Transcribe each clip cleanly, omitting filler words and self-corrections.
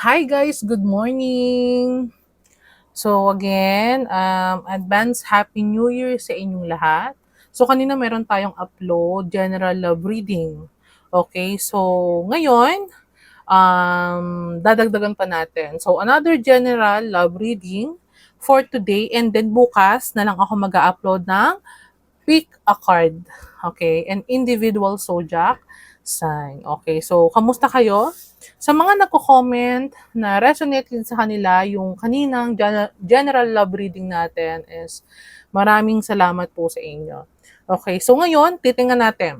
Hi guys, good morning! So again, advance Happy New Year sa inyong lahat. So kanina meron tayong upload, general love reading. Okay, so ngayon, dadagdagan pa natin. So another general love reading for today and then bukas na lang ako mag-upload ng pick a card. Okay, an individual zodiac sign. Okay, so kamusta kayo? Sa mga nagko-comment na resonate din sa kanila yung kaninang general love reading natin is maraming salamat po sa inyo. Okay, so ngayon, titingnan natin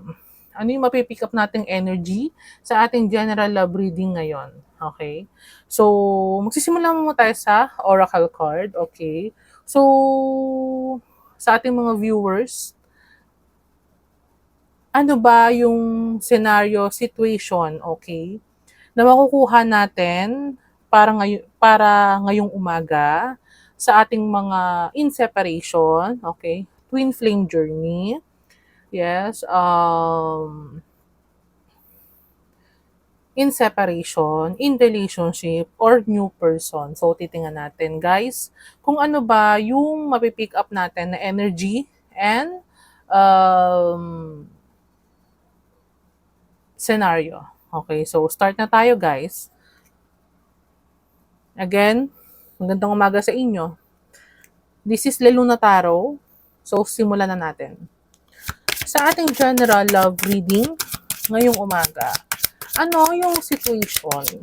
ano yung mapipick up nating energy sa ating general love reading ngayon. Okay? So, magsisimula muna tayo sa oracle card. Okay? So, sa ating mga viewers, ano ba yung scenario, situation, okay, na makukuha natin para ngayong umaga sa ating mga in separation, okay? Twin flame journey. Yes, in separation, in relationship, or new person. So, titingnan natin, guys, kung ano ba yung mapipick up natin na energy and um, scenario. Okay, so start na tayo, guys. Again, magandang umaga sa inyo. This is Leluna Tarot. So, simulan na natin. Sa ating general love reading, ngayong umaga, ano yung situation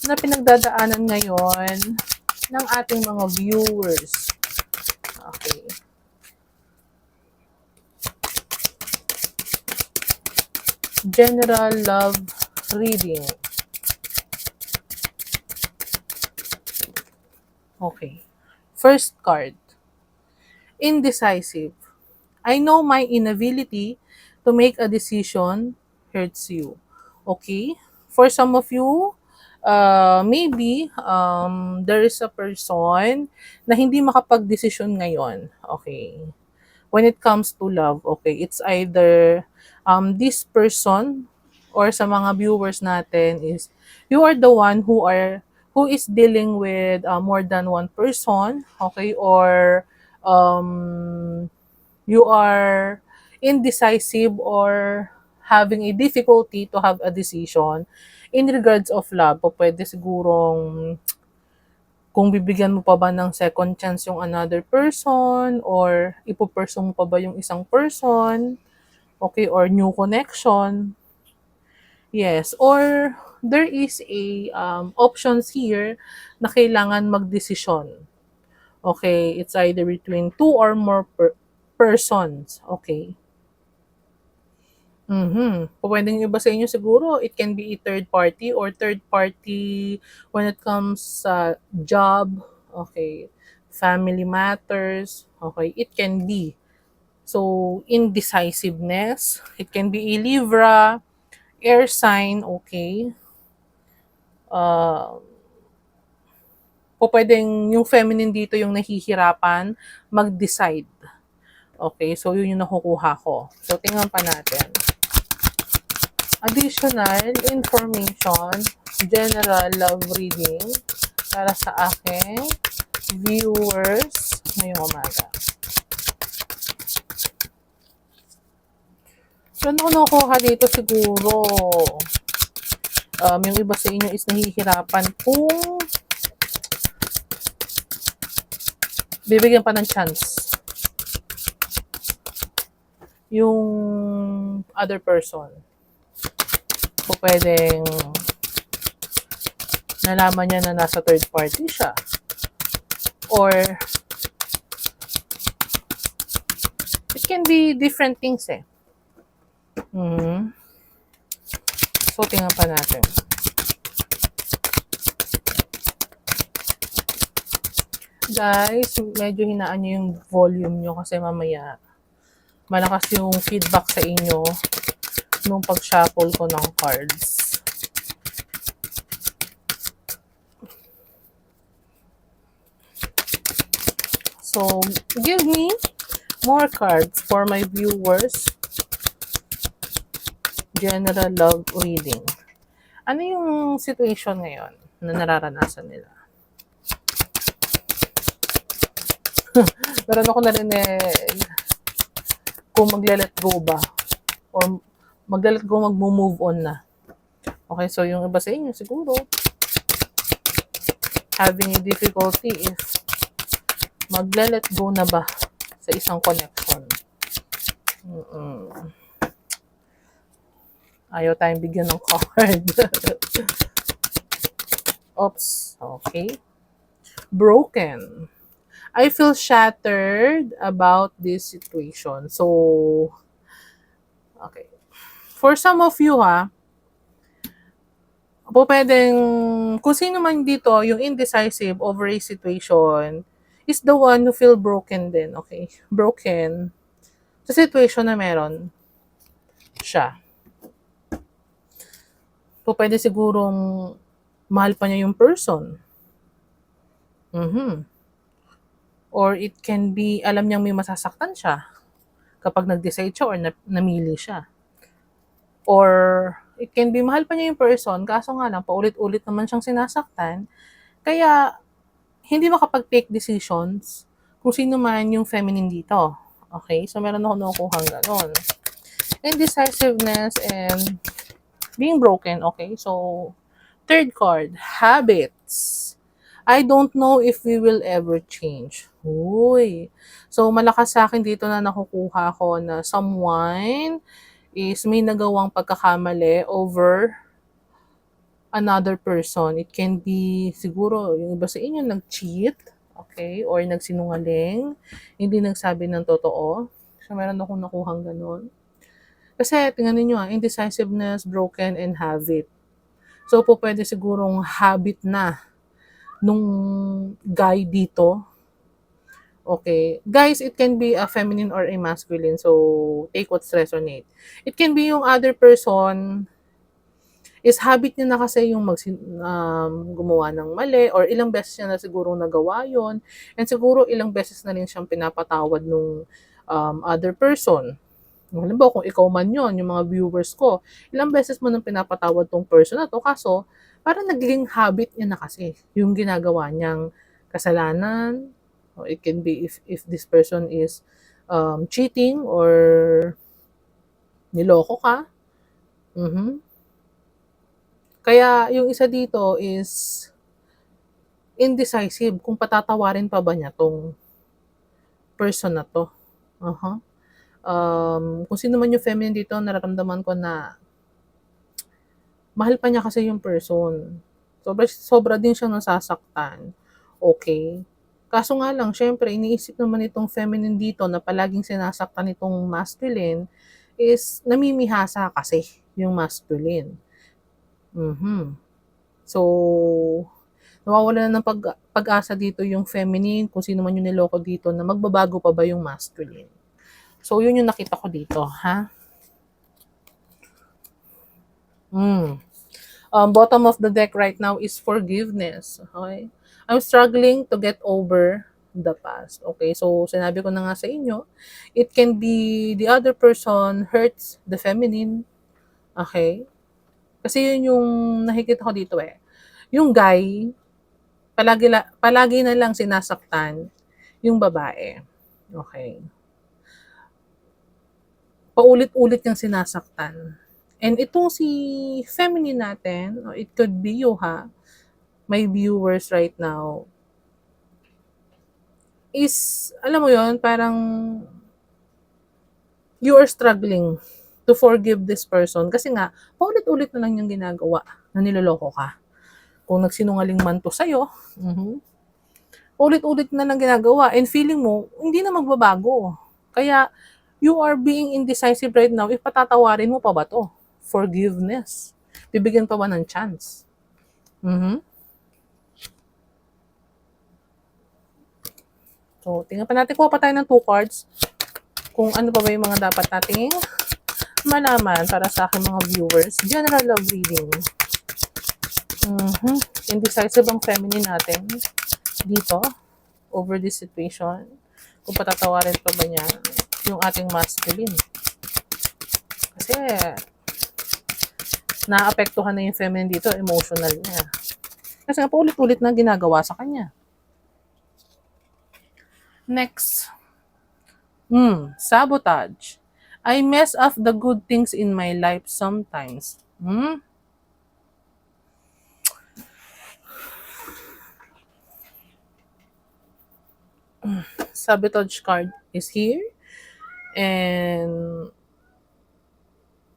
na pinagdadaanan ngayon ng ating mga viewers? Okay. General love reading. Okay. First card. Indecisive. I know my inability to make a decision hurts you. Okay? For some of you, maybe there is a person na hindi makapag-desisyon ngayon. Okay? When it comes to love, okay, it's either this person or sa mga viewers natin is you are the one who is dealing with more than one person, okay, or um, you are indecisive or having a difficulty to have a decision in regards of love. O pwede sigurong kung bibigyan mo pa ba ng second chance yung another person or ipupursue mo pa ba yung isang person, okay, or new connection. Yes, or there is a options here na kailangan magdesisyon. Okay, it's either between two or more persons. Okay. Pwedeng iba sa inyo siguro, it can be a third party or third party when it comes sa job, okay, family matters, okay, it can be. So, indecisiveness, it can be a Libra, air sign, okay. Pwedeng yung feminine dito yung nahihirapan mag-decide. Okay, so yun yung nakukuha ko. So, tingnan pa natin. Additional information, general love reading para sa aking viewers ngayong umaga. So, ano nakukuha dito siguro? Yung iba sa inyo is nahihirapan kung bibigyan pa ng chance yung other person. O pwedeng nalaman niya na nasa third party siya. Or it can be different things eh. So, tingnan pa natin. Guys, medyo hinaan nyo yung volume nyo kasi mamaya malakas yung feedback sa inyo nung pag-shuffle ko ng cards. So, give me more cards for my viewers. General love reading. Ano yung situation ngayon na nararanasan nila? Meron ako narinig kung magle-let go ba or magle-let go, mag-move on na. Okay, so yung iba sa inyo siguro having a difficulty if magle-let go na ba sa isang connection. Ayaw tayong bigyan ng card. Oops, okay. Broken. I feel shattered about this situation. So, okay. For some of you po pwedeng, kung sino man dito, yung indecisive over a situation, is the one who feel broken din, okay? Broken sa situation na meron siya. Po pwede sigurong mahal pa niya yung person. Or it can be, alam niyang may masasaktan siya kapag nag-decide siya or namili siya. Or it can be, mahal pa niya yung person, kaso nga lang, paulit-ulit naman siyang sinasaktan. Kaya, hindi makapag-take decisions kung sino man yung feminine dito. Okay? So, meron ako nakukuhang ganon. Indecisiveness and being broken. Okay? So, third card, habits. I don't know if we will ever change. Uy. So, malakas sa akin dito na nakukuha ko na someone is may nagawang pagkakamali over another person. It can be, siguro, yung iba sa inyo nag-cheat, okay, or nagsinungaling, hindi nagsabi ng totoo. So, meron akong nakuhang ganun. Kasi, tingnan niyo indecisiveness, broken, and habit. So, po pwede sigurong habit na nung guy dito. Okay. Guys, it can be a feminine or a masculine. So, take what's resonate. It can be yung other person is habit niya na kasi yung gumawa ng mali or ilang beses niya na siguro nagawa yon and siguro ilang beses na rin siyang pinapatawad nung other person. Halimbawa, kung ikaw man yon, yung mga viewers ko, ilang beses mo nang pinapatawad tong person na to, kaso parang naging habit niya na kasi yung ginagawa niyang kasalanan. Or it can be if this person is cheating or niloko ka. Kaya yung isa dito is indecisive kung patatawarin pa ba niya tong person na to. Kung sino man yung feminine dito, nararamdaman ko na mahal pa niya kasi yung person. Sobra din siyang nasasaktan. Okay. Kaso nga lang, syempre, iniisip naman itong feminine dito na palaging sinasaktan itong masculine is namimihasa kasi yung masculine. So, nawawala na ng pag-asa dito yung feminine, kung sino man yung niloko dito, na magbabago pa ba yung masculine. So, yun yung nakita ko dito, ha? Bottom of the deck right now is forgiveness. Okay? I'm struggling to get over the past. Okay? So, sinabi ko na nga sa inyo, it can be the other person hurts the feminine. Okay? Kasi yun yung nakikita ko dito Yung guy, palagi na lang sinasaktan yung babae. Okay? Paulit-ulit niyang sinasaktan. And itong si feminine natin, or it could be you my viewers right now, is, alam mo yon, parang you are struggling to forgive this person kasi nga, paulit-ulit na lang yung ginagawa na niloloko ka. Kung nagsinungaling man to sa'yo, paulit-ulit na lang ginagawa and feeling mo, hindi na magbabago. Kaya, you are being indecisive right now if patatawarin mo pa ba to? Forgiveness. Bibigyan pa ba ng chance? Mhm. So, tingnan pa natin. Kuha pa tayo ng 2 cards. Kung ano pa ba yung mga dapat nating malaman para sa aking mga viewers. General love reading. Indecisive ang feminine natin dito over this situation. Kung patatawarin pa ba niya yung ating masculine. Kasi naapektuhan na yung feminine dito, emotional niya. Kasi nga paulit-ulit na ginagawa sa kanya. Next. Sabotage. I mess up the good things in my life sometimes. Sabotage card is here. And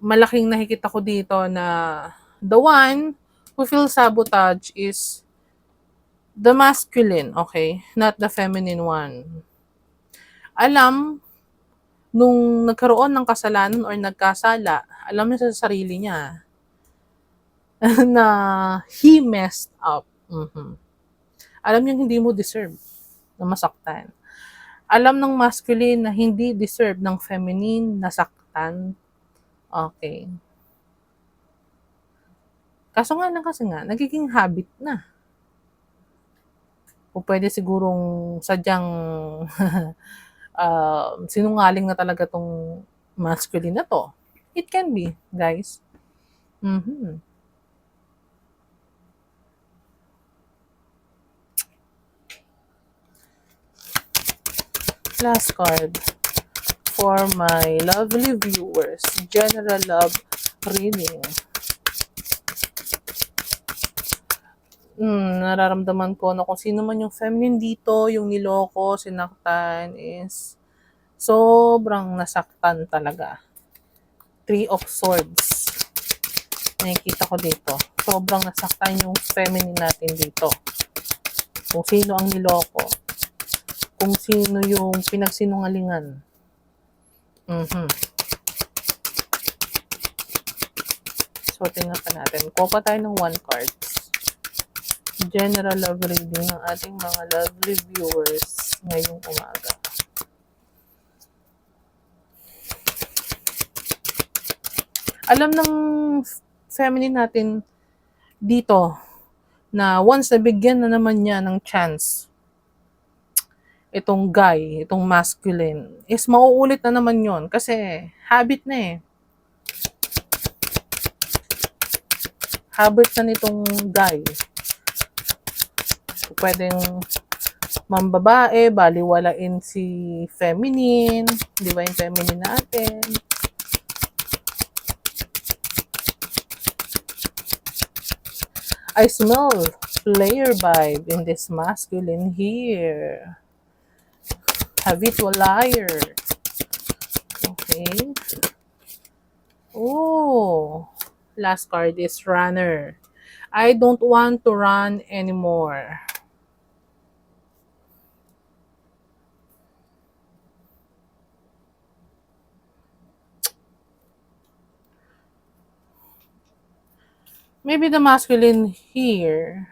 malaking nakikita ko dito na the one who feels sabotage is the masculine, okay? Not the feminine one. Alam, nung nagkaroon ng kasalanan or nagkasala, alam niya sa sarili niya na he messed up. Alam niya hindi mo deserve na masaktan. Alam ng masculine na hindi deserve ng feminine na saktan. Okay. Kaso nga nagiging habit na. O pwede sigurong sadyang sinungaling na talaga tong masculine na to. It can be, guys. Last card for my lovely viewers. General love reading. Nararamdaman ko na kung sino man yung feminine dito, yung niloko, sinaktan is sobrang nasaktan talaga. 3 of Swords. Nakikita ko dito. Sobrang nasaktan yung feminine natin dito. Kung sino ang niloko. Kung sino yung pinagsinungalingan. So, tingnan pa natin. Kuha pa tayo ng 1 card. General love reading ng ating mga lovely viewers ngayong umaga. Alam ng feminine natin dito na once nabigyan na naman niya ng chance itong guy, itong masculine, is mauulit na naman yon kasi habit na eh. Habit na nitong guy. Pwedeng mambabae, baliwalain si feminine, di ba yung feminine natin? I smell player vibe in this masculine here. Habitual liar. Okay. Oh, last card is runner. I don't want to run anymore. Maybe the masculine here.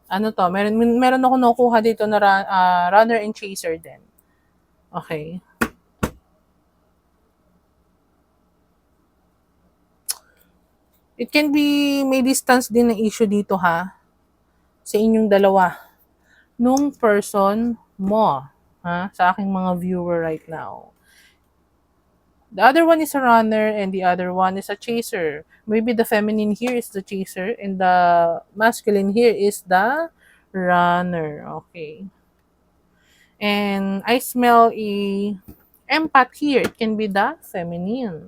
Ano to? Meron ako nakuha dito na runner and chaser din. Okay. It can be, may distance din na issue dito ha. Sa inyong dalawa. Nung person mo. Ha? Sa aking mga viewer right now. The other one is a runner and the other one is a chaser. Maybe the feminine here is the chaser and the masculine here is the runner. Okay. And I smell a empath here. It can be the feminine.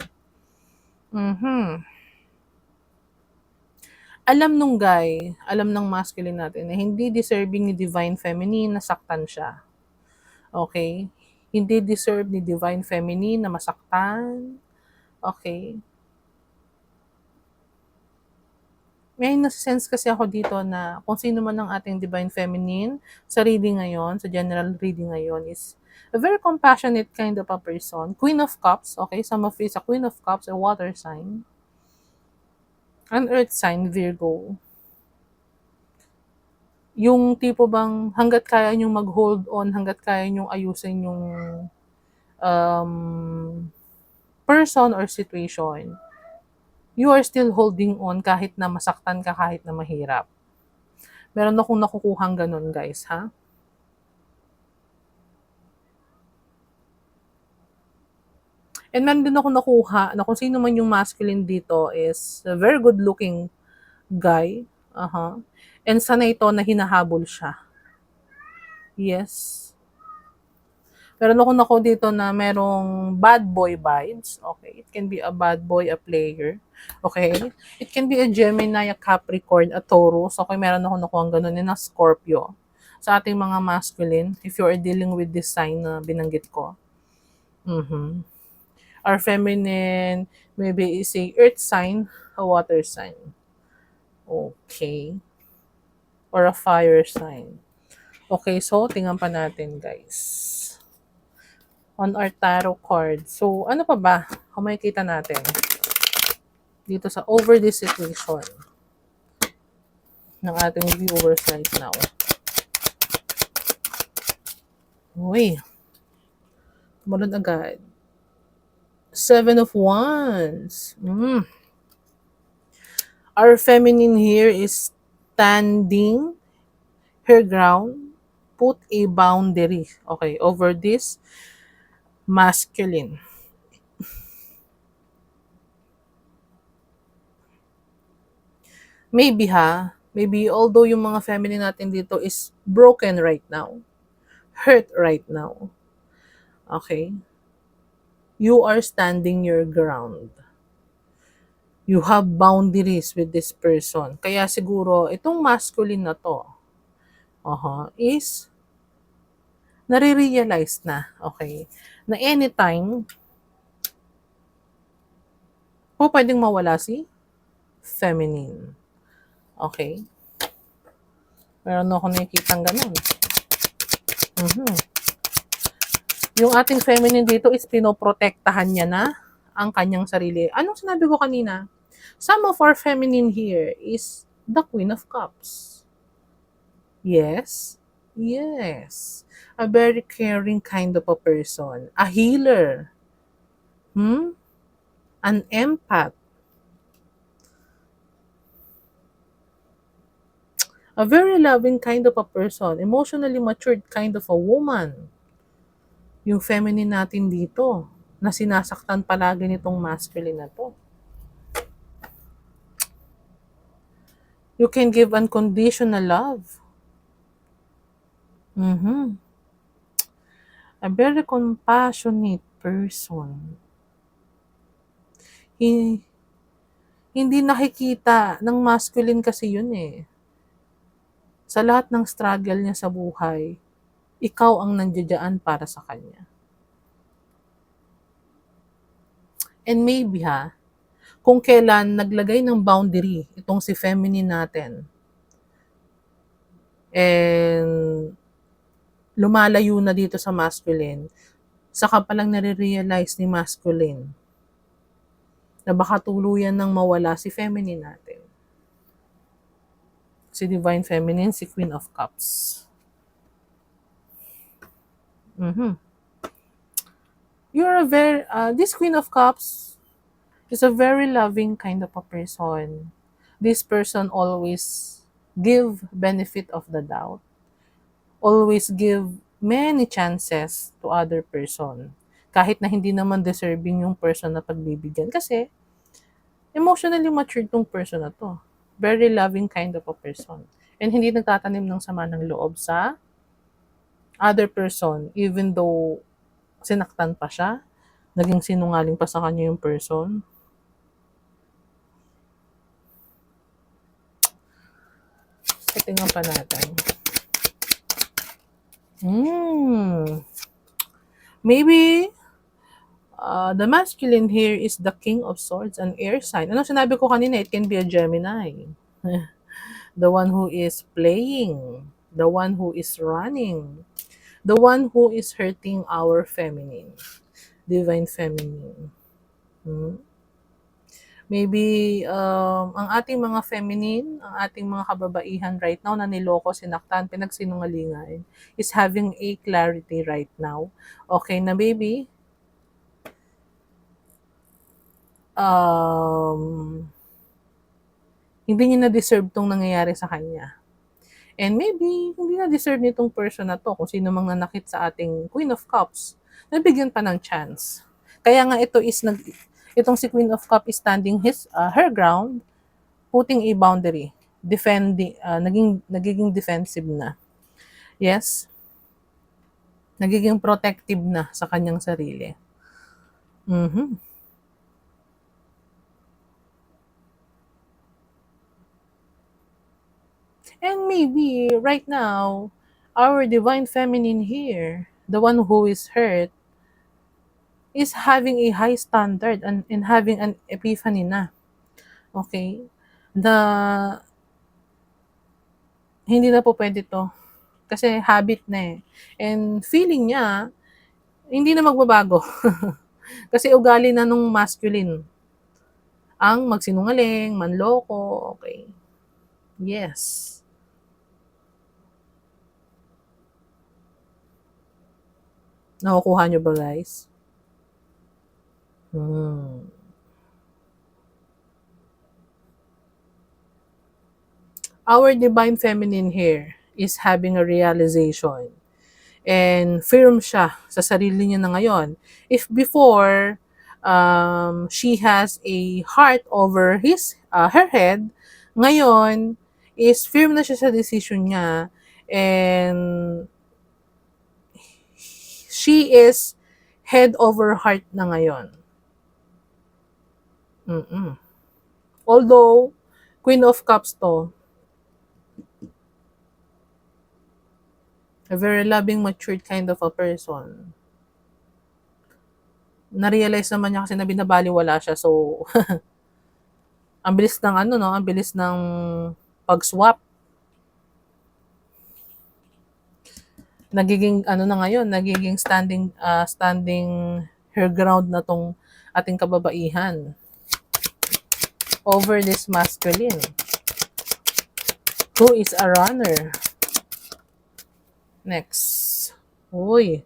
Alam nung guy, alam ng masculine natin na hindi deserving ni divine feminine na saktan siya. Okay? Hindi deserve ni divine feminine na masaktan. Okay? May nasa-sense kasi ako dito na kung sino man ang ating divine feminine sa reading ngayon, sa general reading ngayon is A very compassionate kind of a person. Queen of Cups, okay? Some of you is a Queen of Cups, a water sign. An earth sign, Virgo. Yung tipo bang hangga't kaya niyong mag-hold on, hangga't kaya niyong ayusin yung um, person or situation, you are still holding on kahit na masaktan ka, kahit na mahirap. Meron akong nakukuhang ganun, guys, ha? And meron din ako nakuha na kung sino man yung masculine dito is a very good looking guy. And sana ito na hinahabol siya. Yes. Meron ako nako dito na merong bad boy vibes. Okay. It can be a bad boy, a player. Okay. It can be a Gemini, a Capricorn, a Taurus. Okay. Meron ako nakuha ganun din na Scorpio. Sa ating mga masculine, if you are dealing with this sign na binanggit ko. Our feminine, maybe is a earth sign, a water sign. Okay. Or a fire sign. Okay, so tingnan pa natin, guys. On our tarot card. So, ano pa ba? Kung makikita natin dito sa over this situation ng ating viewers right now. Uy, tumalon agad. 7 of Wands. Our feminine here is standing her ground, put a boundary, okay, over this masculine. Maybe although yung mga feminine natin dito is broken right now, hurt right now, okay, you are standing your ground. You have boundaries with this person. Kaya siguro, itong masculine na to, is nare-realize na, okay, na anytime, pwedeng mawala si feminine. Okay? Meron ako nakikitang ganun. Yung ating feminine dito is pinoprotektahan niya na ang kanyang sarili. Anong sinabi ko kanina? Some of our feminine here is the Queen of Cups. Yes. Yes. A very caring kind of a person. A healer. An empath. A very loving kind of a person. Emotionally matured kind of a woman. Yung feminine natin dito, na sinasaktan palagi nitong masculine na to. You can give unconditional love. A very compassionate person. Hindi nakikita ng masculine kasi yun eh. Sa lahat ng struggle niya sa buhay, ikaw ang nandiyan para sa kanya. And maybe kung kailan naglagay ng boundary itong si feminine natin, and lumalayo na dito sa masculine, saka palang nare-realize ni masculine na baka tuluyan nang mawala si feminine natin. Si Divine Feminine, si Queen of Cups. You're a very, this Queen of Cups is a very loving kind of a person. This person always give benefit of the doubt. Always give many chances to other person. Kahit na hindi naman deserving yung person na pagbibigyan. Kasi, emotionally matured tong person na to. Very loving kind of a person. And hindi nagtatanim ng sama ng loob sa other person, even though sinaktan pa siya, naging sinungaling pa sa kanya yung person. Tingnan pa natin. Maybe the masculine here is the King of Swords, an air sign. Ano sinabi ko kanina? It can be a Gemini. The one who is playing. The one who is running. The one who is hurting our feminine, divine feminine. Hmm? Maybe ang ating mga feminine, ang ating mga kababaihan right now na niloko, sinaktan, pinagsinungalingan is having a clarity right now. Okay na baby, hindi niya na-deserve tong nangyayari sa kanya. And maybe, hindi na-deserve nitong person na to, kung sino mang nanakit sa ating Queen of Cups, nabigyan pa ng chance. Kaya nga itong si Queen of Cups is standing her ground, putting a boundary, defending, nagiging defensive na. Yes, nagiging protective na sa kanyang sarili. Mhm. And maybe right now, our divine feminine here, the one who is hurt, is having a high standard and having an epiphany na. Okay? Na hindi na po pwede to. Kasi habit na eh. And feeling niya, hindi na magbabago. Kasi ugali na nung masculine. Ang magsinungaling, manloko, okay. Yes. Nakukuha nyo ba guys? Our divine feminine here is having a realization. And firm siya sa sarili niya na ngayon. If before, she has a heart over her head, ngayon, is firm na siya sa decision niya. And she is head over heart na ngayon. Although, Queen of Cups to, a very loving, matured kind of a person. Na-realize naman niya kasi na binabaliwala siya. So, ang bilis ng ang bilis ng pag-swap. Nagiging na ngayon, nagiging standing her ground na tong ating kababaihan over this masculine who is a runner. Next. Uy,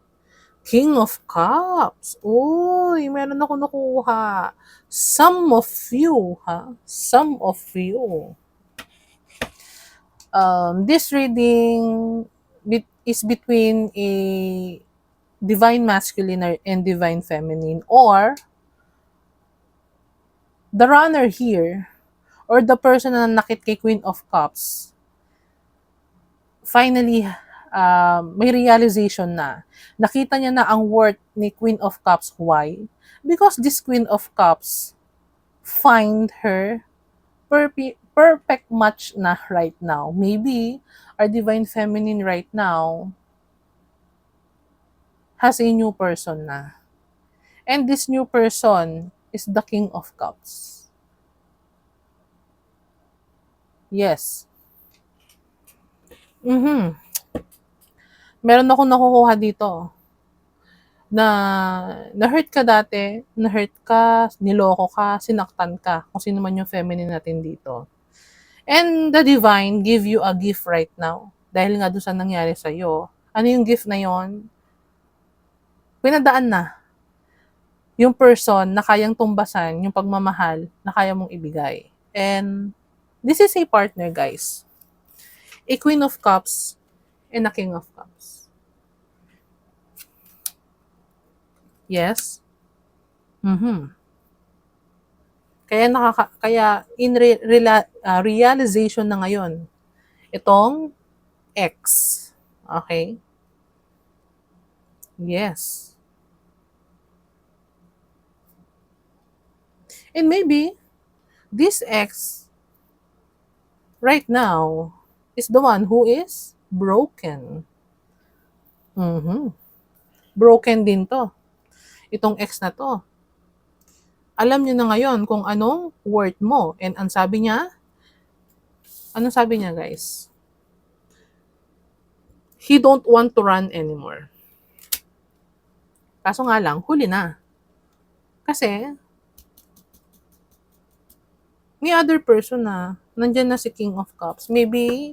King of Cups. Uy, meron ako nakuha. Some of you, ha? Some of you. This reading is between a divine masculine and divine feminine, or the runner here, or the person na nakit kay Queen of Cups, finally, may realization na. Nakita niya na ang worth ni Queen of Cups. Why? Because this Queen of Cups find her perfect match na right now. Maybe our divine feminine right now has a new person na. And this new person is the King of Cups. Yes. Meron akong nakukuha dito. Na-hurt ka dati, na-hurt ka, niloko ka, sinaktan ka, kung sino man yung feminine natin dito. And the divine give you a gift right now. Dahil nga doon sa nangyari sa'yo. Ano yung gift na yon? Pinadaan na. Yung person na kayang tumbasan, yung pagmamahal na kaya mong ibigay. And this is a partner, guys. A Queen of Cups and a King of Cups. Yes? Kaya in realization na ngayon, itong X. Okay? Yes. And maybe, this X, right now, is the one who is broken. Broken din to. Itong X na to. Alam niyo na ngayon kung anong worth mo. And ang sabi niya, anong sabi niya guys? he don't want to run anymore. Kaso nga lang, huli na. Kasi, may other person na, nandyan na si King of Cups. Maybe,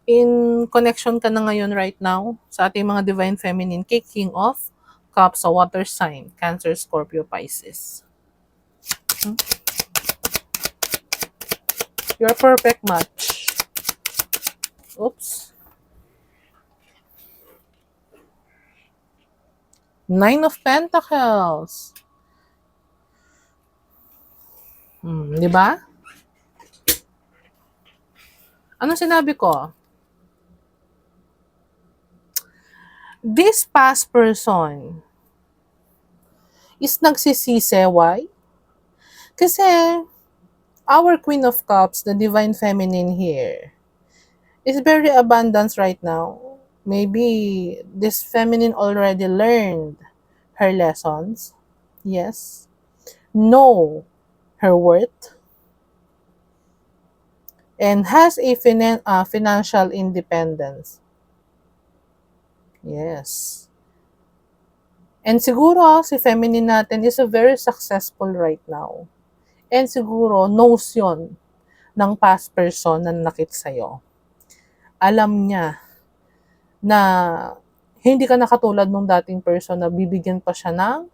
in connection ka na ngayon right now sa ating mga Divine Feminine kay King of Cups sa water sign, Cancer, Scorpio, Pisces. You're a perfect match. Oops. Nine of Pentacles. Di ba? Ano sinabi ko? This past person is nagsisisi. Why? Kasi our Queen of Cups, the Divine Feminine here, is very abundant right now. Maybe this feminine already learned her lessons. Yes. Know her worth. And has a financial independence. Yes. And siguro si feminine natin is a very successful right now. And siguro knows yon ng past person na nakit sa'yo. Alam niya na hindi ka na katulad nung dating person na bibigyan pa siya ng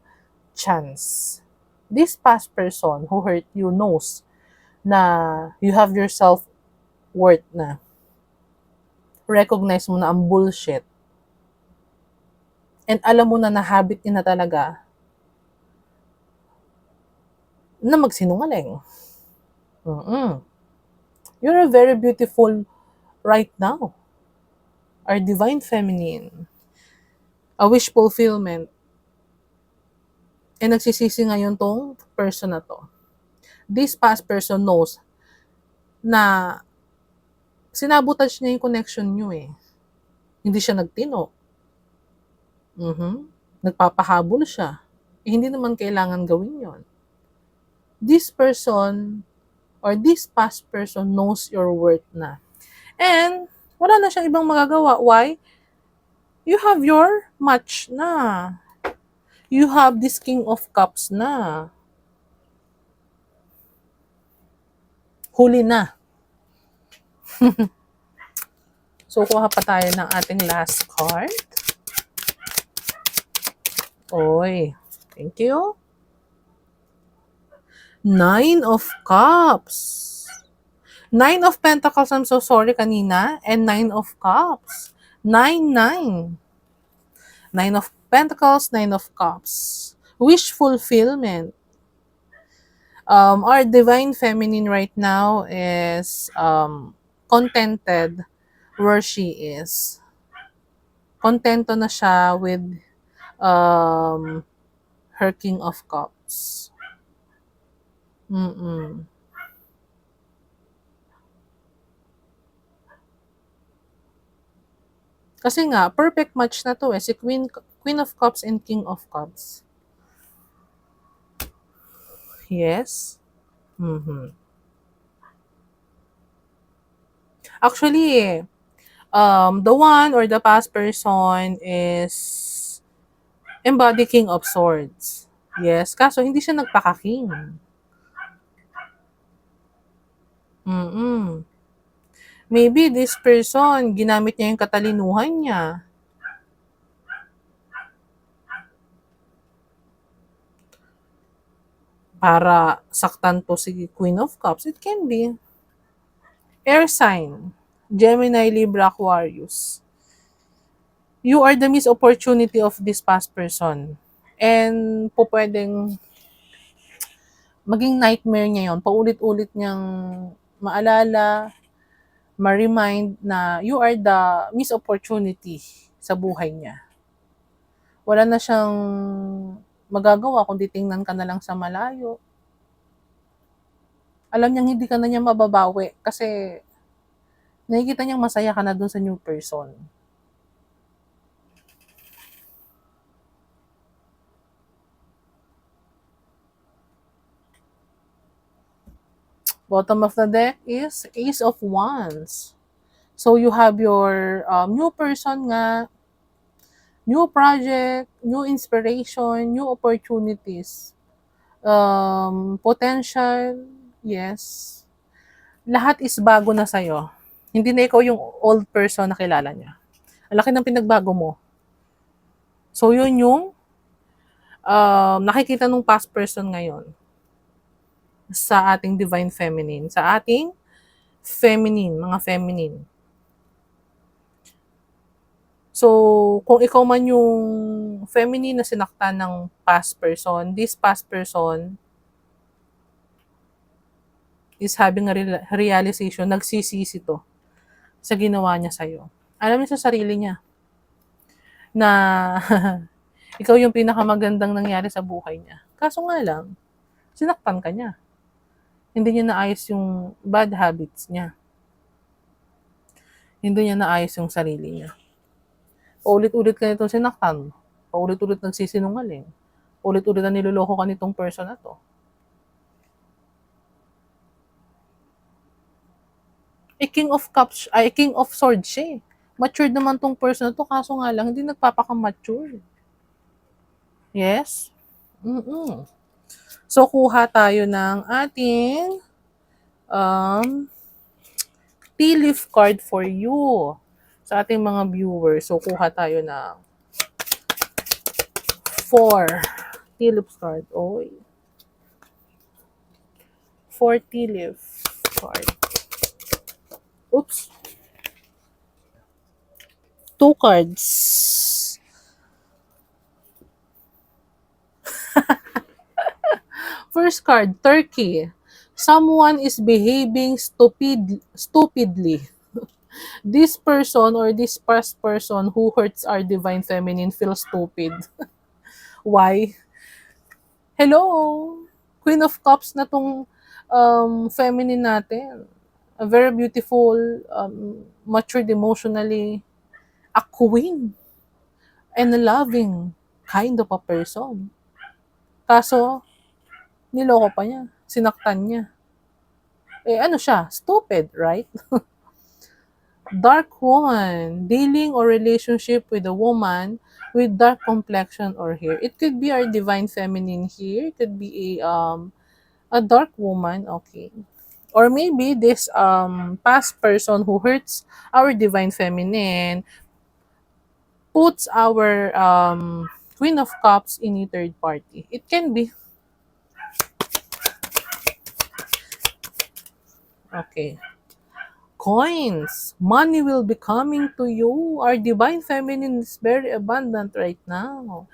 chance. This past person who hurt you knows na you have your self-worth na. Recognize mo na ang bullshit. And alam mo na habit niya na talaga na magsinungaling. You're a very beautiful right now. Our Divine Feminine. A wish fulfillment. And nagsisisi ngayon tong person na to. This past person knows na sinabotage niya yung connection nyo eh. Hindi siya nagtino. Nagpapahabol siya. Hindi naman kailangan gawin yon. This person or this past person knows your worth na. And wala na siyang ibang magagawa. Why? You have your match na. You have this King of Cups na. Huli na. So, kuha pa tayo ng ating last card. Oy, thank you. Nine of Cups. Nine of Pentacles, I'm so sorry kanina. And Nine of Cups. 9-9. Nine of Pentacles, Nine of Cups. Wish fulfillment. Our Divine Feminine right now is contented where she is. Kontento na siya with her King of Cups. Kasi nga, perfect match na to eh. Si Queen of Cups and King of Cups. Yes. Actually, the one or the past person is embody King of Swords. Yes. Kaso, hindi siya nagpaka-king. Maybe this person, ginamit niya yung katalinuhan niya. Para saktan to si Queen of Cups. It can be. Air sign. Gemini, Libra, Aquarius. You are the missed opportunity of this past person. And po pwedeng maging nightmare niya yon. Paulit-ulit niyang maalala, ma-remind na you are the missed opportunity sa buhay niya. Wala na siyang magagawa kundi tingnan ka na lang sa malayo. Alam niyang hindi ka na niya mababawi kasi nakikita niyang masaya ka na dun sa new person. Bottom of the deck is Ace of Wands. So you have your new person nga, new project, new inspiration, new opportunities, potential, yes. Lahat is bago na sa'yo. Hindi na ikaw yung old person na kilala niya. Ang laki ng pinagbago mo. So yun yung nakikita ng past person ngayon sa ating divine feminine, sa ating feminine, mga feminine. So, kung ikaw man yung feminine na sinaktan ng past person, this past person is having a realization, nagsisisi to sa ginawa niya sa'yo. Alam niya sa sarili niya na ikaw yung pinakamagandang nangyari sa buhay niya. Kaso nga lang, sinaktan ka niya. Hindi niya naayos yung bad habits niya. Hindi niya naayos yung sarili niya. Paulit-ulit ka nitong sinaktan. Paulit-ulit nagsisinungaling. Ulit-ulit na niloloko ka nitong person na to. King of Cups, ay King of Swords siya eh. Matured naman tong person na to, kaso nga lang, hindi nagpapaka-mature. Yes? Mm-mm. So, kuha tayo ng ating tea leaf card for you sa ating mga viewers. So, kuha tayo ng 4 tea leaf card. Oy. 4 tea leaf card. Oops. 2 cards. First card, Turkey. Someone is behaving stupidly. This person or this past person who hurts our divine feminine feels stupid. Why? Hello! Queen of Cups na tong feminine natin. A very beautiful, matured emotionally, a queen, and a loving kind of a person. Kaso, niloko pa niya. Sinaktan niya. Eh ano siya? Stupid, right? Dark woman, dealing or relationship with a woman with dark complexion or hair. It could be our divine feminine here. It could be a dark woman, okay. Or maybe this past person who hurts our divine feminine puts our Queen of Cups in a third party. It can be. Okay. Coins. Money will be coming to you. Our divine feminine is very abundant right now.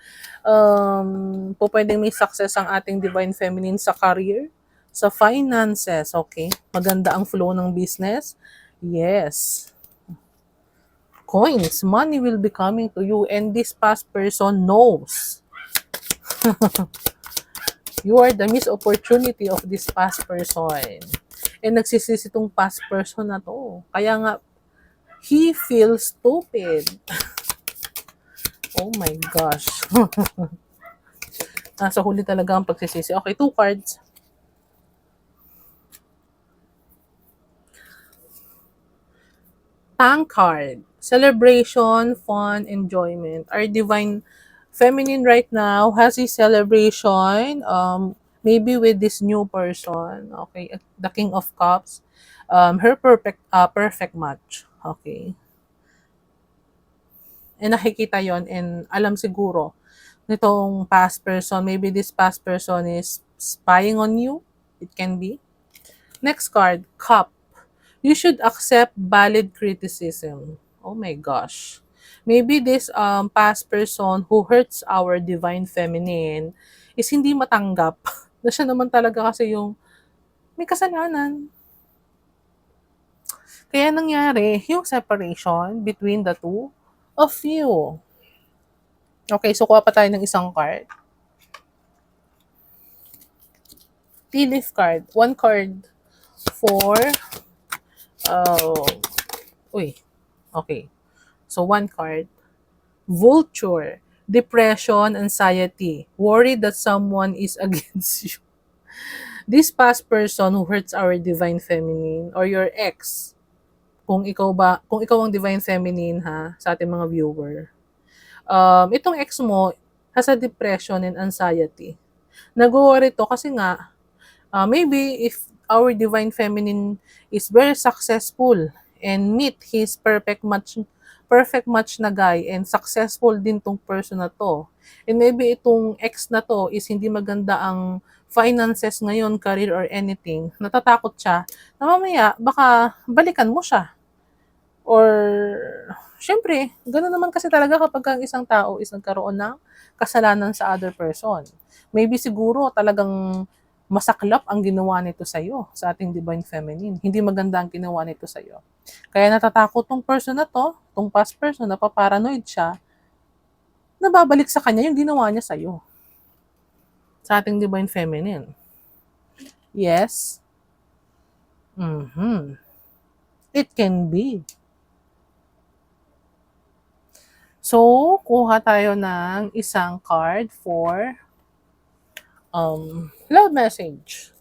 Pwedeng may success ang ating divine feminine sa career, sa finances, okay? Maganda ang flow ng business. Yes. Coins. Money will be coming to you and this past person knows. You are the missed opportunity of this past person. And nagsisisi tong past person na to. Kaya nga, he feels stupid. Oh my gosh. Nasa huli talaga ang pagsisisi. Okay, 2 cards. Thank card. Celebration, fun, enjoyment. Our divine feminine right now has a celebration. Maybe with this new person. Okay, the King of Cups. Her perfect match. Okay. And nakikita yon and alam siguro nitong past person, maybe this past person is spying on you. It can be. Next card, Cup. You should accept valid criticism. Oh my gosh. Maybe this past person who hurts our divine feminine is hindi matanggap na siya naman talaga kasi yung may kasalanan. Kaya nangyari yung separation between the two of you. Okay, so kuha pa tayo ng isang card. Tea leaf card. 1 card for okay. So 1 card. Vulture. Depression, anxiety. Worried that someone is against you. This past person who hurts our divine feminine or your ex kung ikaw ang Divine Feminine ha, sa ating mga viewer, itong ex mo has a depression and anxiety. Nag-worry to kasi nga, maybe if our Divine Feminine is very successful and meet his perfect match na guy and successful din tong person na to. And maybe itong ex na to is hindi maganda ang finances ngayon, career or anything. Natatakot siya na mamaya baka balikan mo siya. Or, syempre, gano'n naman kasi talaga kapag ang isang tao is nagkaroon ng kasalanan sa other person. Maybe siguro talagang masaklap ang ginawa nito sa'yo, sa ating Divine Feminine. Hindi maganda ang ginawa nito sa'yo. Kaya natatakot tong person na to, tong past person, napaparanoid siya, na babalik sa kanya yung ginawa niya sa'yo. Sa ating Divine Feminine. Yes. It can be. So, kuha tayo ng isang card for love message.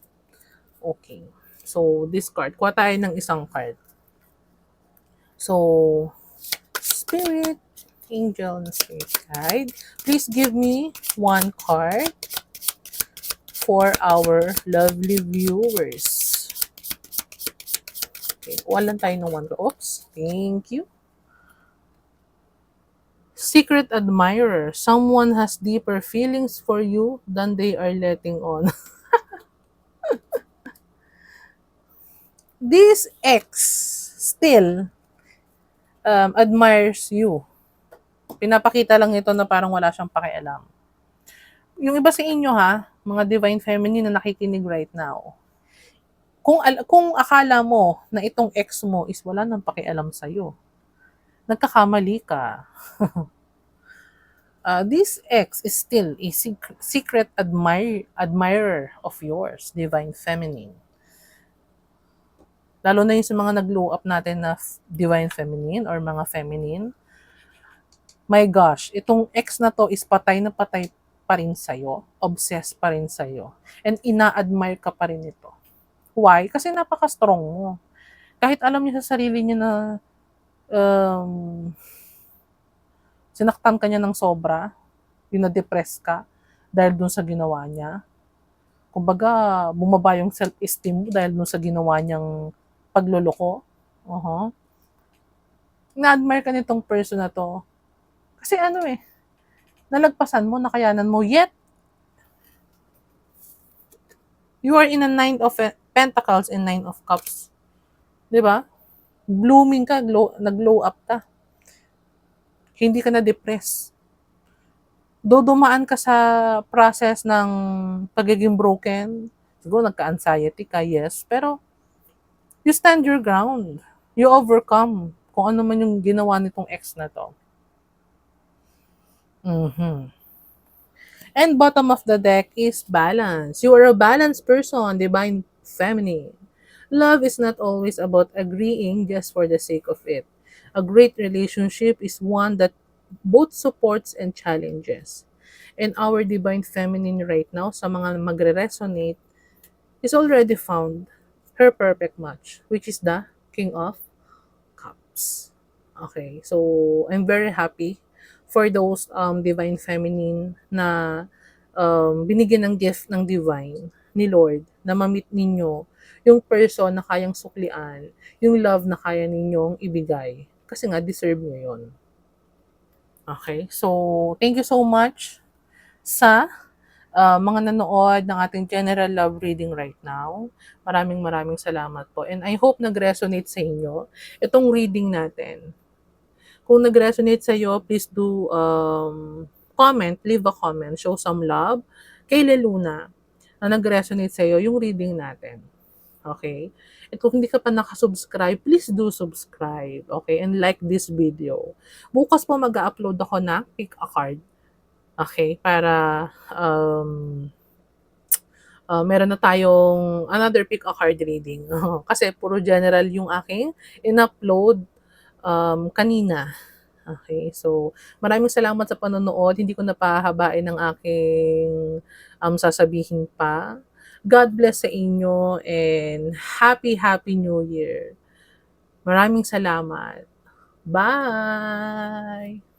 Okay. So, this card. Kuha tayo ng isang card. So, Spirit, Angel, and Spirit Guide, please give me one card for our lovely viewers. Okay. Kuha lang tayo ng one card. Oops. Thank you. Secret admirer. Someone has deeper feelings for you than they are letting on. This ex still admires you. Pinapakita lang ito na parang wala siyang pakialam. Yung iba sa inyo ha, mga Divine Feminine na nakikinig right now, kung akala mo na itong ex mo is wala nang pakialam sa'yo, nagkakamali ka. This ex is still a secret admirer of yours, Divine Feminine. Lalo na yung sa mga nag-glow up natin na Divine Feminine or mga feminine. My gosh, itong ex na to is patay na patay pa rin sa'yo, obsessed pa rin sa'yo, and ina-admire ka pa rin ito. Why? Kasi napaka-strong mo. Kahit alam niya sa sarili niya na sinaktan ka niya ng sobra, dina-depress ka dahil dun sa ginawa niya. Kumbaga, bumaba yung self-esteem mo dahil dun sa ginawa niyang pagloloko. Na-admire ka nitong person na to. Kasi nalagpasan mo, nakayanan mo, yet, you are in a 9 of Pentacles and 9 of Cups. Diba? Blooming ka, nag-glow up ka. Hindi ka na-depress. Dumaan ka sa process ng pagiging broken. Siguro nagka-anxiety ka, yes. Pero, you stand your ground. You overcome kung ano man yung ginawa nitong ex na to. And bottom of the deck is balance. You are a balanced person, Divine Feminine. Love is not always about agreeing just for the sake of it. A great relationship is one that both supports and challenges. And our Divine Feminine right now, sa mga magre-resonate, is already found her perfect match, which is the King of Cups. Okay, so I'm very happy for those Divine Feminine na binigyan ng gift ng Divine ni Lord na ma-meet ninyo yung person na kayang suklian, yung love na kaya ninyong ibigay. Kasi nga, deserve nyo yun. Okay, so thank you so much sa mga nanood ng ating general love reading right now. Maraming salamat po. And I hope nag-resonate sa inyo itong reading natin. Kung nag-resonate sa iyo, please do comment, leave a comment, show some love kay Leluna na nag-resonate sa iyo yung reading natin. Okay? At kung hindi ka pa nakasubscribe, please do subscribe. Okay? And like this video. Bukas po mag-upload ako na pick a card. Okay? Para meron na tayong another pick a card reading. Kasi puro general yung aking in-upload kanina. Okay, so maraming salamat sa panonood. Hindi ko na pahabain ang aking sasabihin pa. God bless sa inyo and happy New Year. Maraming salamat. Bye!